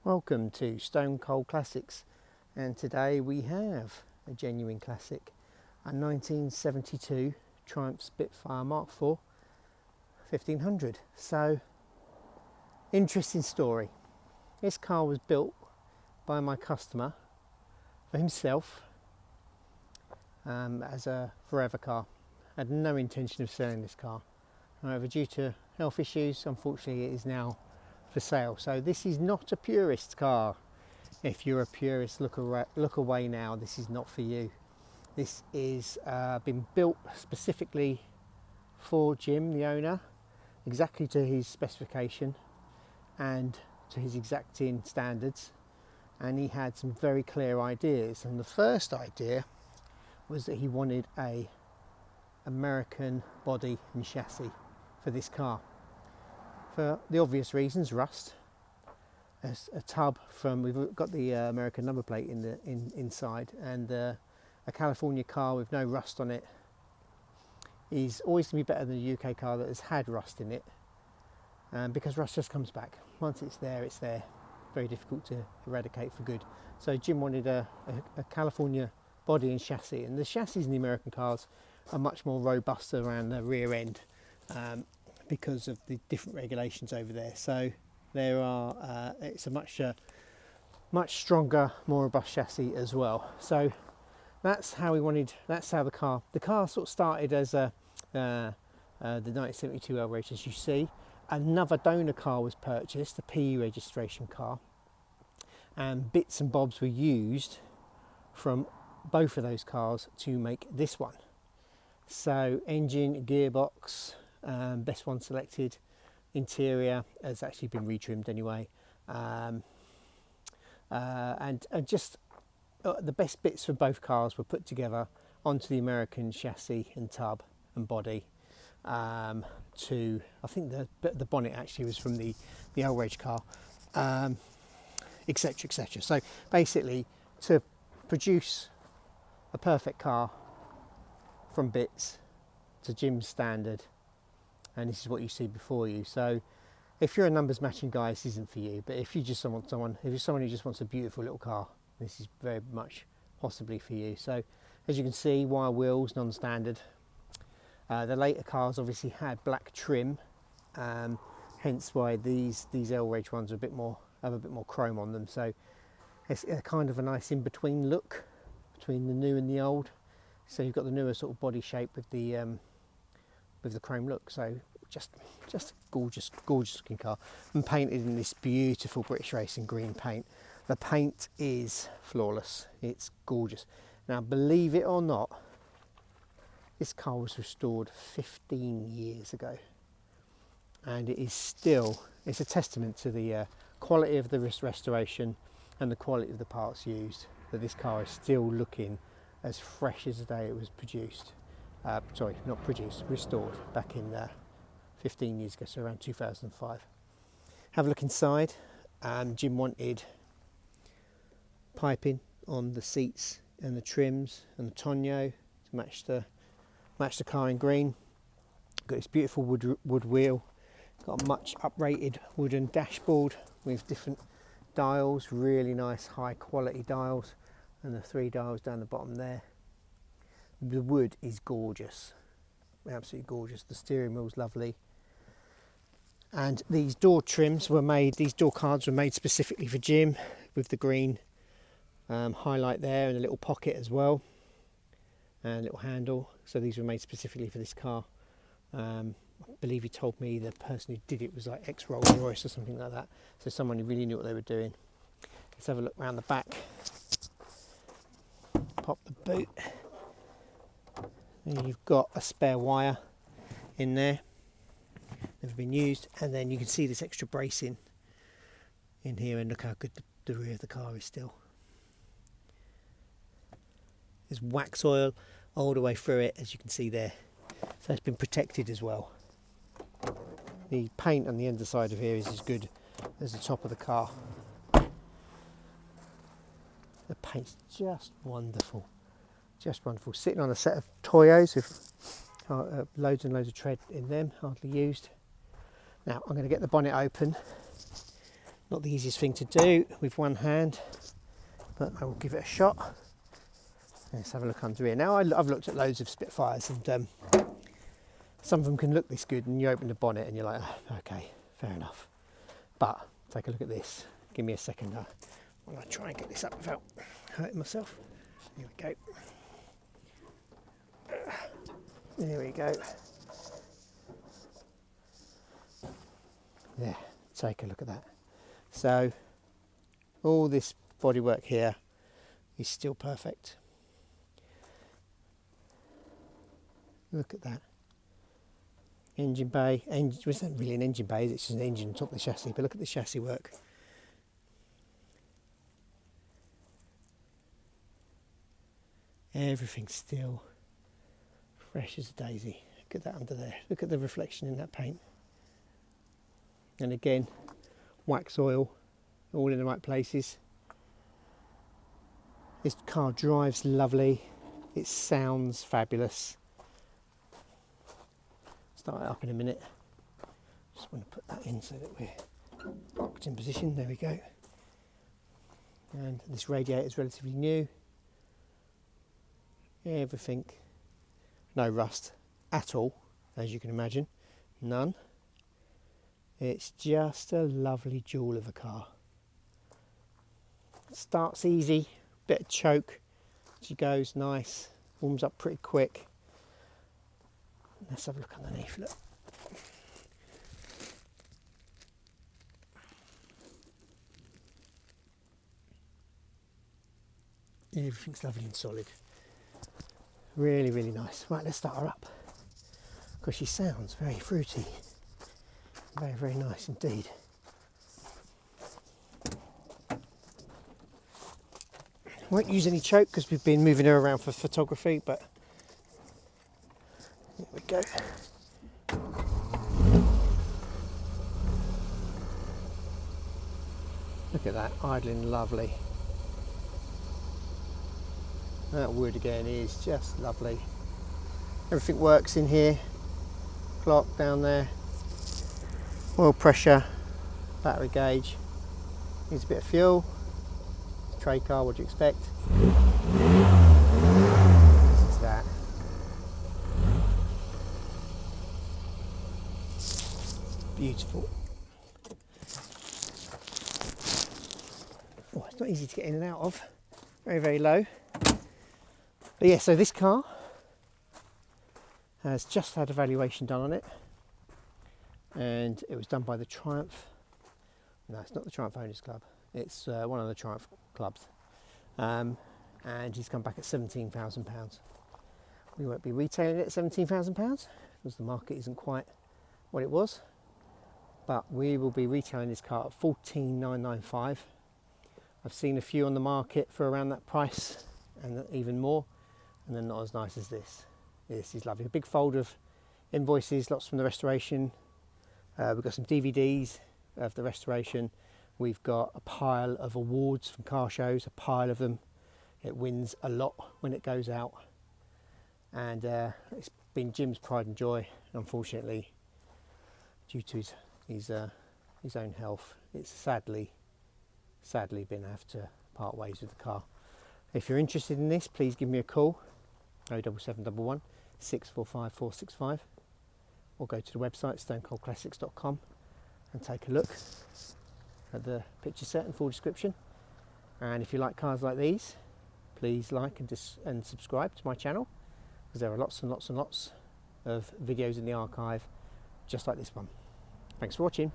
Welcome to Stone Cold Classics, and today we have a genuine classic, a 1972 Triumph Spitfire Mk IV 1500. So, interesting story. This car was built by my customer for himself as a forever car. Had no intention of selling this car. However, due to health issues, unfortunately it is now for sale. So this is not a purist car. If you're a purist, look away now. This is not for you. This is been built specifically for Jim, the owner, exactly to his specification and to his exacting standards, and he had some very clear ideas. And the first idea was that he wanted a American body and chassis for this car, for the obvious reasons: rust, a tub from, we've got the American number plate inside, and a California car with no rust on it is always going to be better than a UK car that has had rust in it, because rust just comes back. Once it's there, it's there. Very difficult to eradicate for good. So Jim wanted a California body and chassis, and the chassis in the American cars are much more robust around the rear end, because of the different regulations over there. So there are it's a much stronger, more robust chassis as well. So that's how we wanted. That's how the car sort of started as the 1972 L-Rage, as you see. Another donor car was purchased, a PE registration car, and bits and bobs were used from both of those cars to make this one. So engine, gearbox, best one selected. Interior has actually been retrimmed anyway, and just the best bits for both cars were put together onto the American chassis and tub and body. To, I think the bonnet actually was from the L-Rage car, etc, etc. So basically, to produce a perfect car from bits to Jim's standard, and this is what you see before you. So if you're a numbers matching guy, this isn't for you. But if you just want someone, if you're someone who just wants a beautiful little car, this is very much possibly for you. So as you can see, wire wheels, non-standard. The later cars obviously had black trim, hence why these L-Rage ones are have a bit more chrome on them. So it's a kind of a nice in-between look between the new and the old. So you've got the newer sort of body shape with the chrome look. So just a gorgeous looking car, and painted in this beautiful British Racing green paint. The paint is flawless. It's gorgeous. Now, believe it or not, this car was restored 15 years ago, and it is still, it's a testament to the quality of the restoration and the quality of the parts used, that this car is still looking as fresh as the day it was produced. Sorry, not produced, restored back in 15 years ago, so around 2005. Have a look inside. Jim wanted piping on the seats and the trims and the tonneau to match the car in green. Got this beautiful wood wheel. Got a much uprated wooden dashboard with different dials, really nice high quality dials, and the 3 dials down the bottom there. The wood is gorgeous, absolutely gorgeous. The steering wheel's lovely, and these door trims were made, these door cards were made specifically for Jim, with the green highlight there and a little pocket as well, and a little handle. So these were made specifically for this car. I believe he told me the person who did it was like ex-Rolls-Royce or something like that, so someone who really knew what they were doing. Let's have a look around the back. Pop the boot. And you've got a spare wire in there, never been used, and then you can see this extra bracing in here, and look how good the rear of the car is still. There's wax oil all the way through it, as you can see there, so it's been protected as well. The paint on the underside of here is as good as the top of the car. The paint's just wonderful. Just wonderful. Sitting on a set of Toyos with loads and loads of tread in them, hardly used. Now I'm going to get the bonnet open Not the easiest thing to do with one hand, but I will give it a shot. Let's have a look under here. Now I've looked at loads of Spitfires, and some of them can look this good, and you open the bonnet and you're like, oh, okay, fair enough. But take a look at this. Give me a second while I try and get this up without hurting myself. Here we go. There we go. Yeah, take a look at that. So all this bodywork here is still perfect. Look at that. Engine bay. Well, it's not really an engine bay, it's just an engine on top of the chassis, but look at the chassis work. Everything's still fresh as a daisy. Look at that under there. Look at the reflection in that paint. And again, wax oil, all in the right places. This car drives lovely. It sounds fabulous. Start it up in a minute. Just want to put that in so that we're locked in position. There we go. And this radiator is relatively new. Everything, no rust at all, as you can imagine, none. It's just a lovely jewel of a car. Starts easy, bit of choke, she goes nice, warms up pretty quick. Let's have a look underneath, look. Everything's lovely and solid. Really, really nice. Right, let's start her up. Because she sounds very fruity. Very, very nice indeed. Won't use any choke because we've been moving her around for photography, but here we go. Look at that, idling lovely. That wood again is just lovely. Everything works in here. Clock down there. Oil pressure, battery gauge. Needs a bit of fuel. Tray car, what do you expect? This is that. Beautiful. Oh, it's not easy to get in and out of. Very, very low. But yeah, so this car has just had a valuation done on it, and it was done by the Triumph. No, it's not the Triumph Owners Club. It's one of the Triumph clubs, and he's come back at £17,000. We won't be retailing it at £17,000 because the market isn't quite what it was, but we will be retailing this car at £14,995. I've seen a few on the market for around that price and even more, and they're not as nice as this. This is lovely. A big folder of invoices, lots from the restoration. We've got some DVDs of the restoration. We've got a pile of awards from car shows, a pile of them. It wins a lot when it goes out. And it's been Jim's pride and joy. Unfortunately, due to his own health, it's sadly been have to part ways with the car. If you're interested in this, please give me a call, 07711 645 465, or go to the website stonecoldclassics.com and take a look at the picture set and full description. And if you like cars like these, please like and subscribe to my channel, because there are lots and lots and lots of videos in the archive just like this one. Thanks for watching.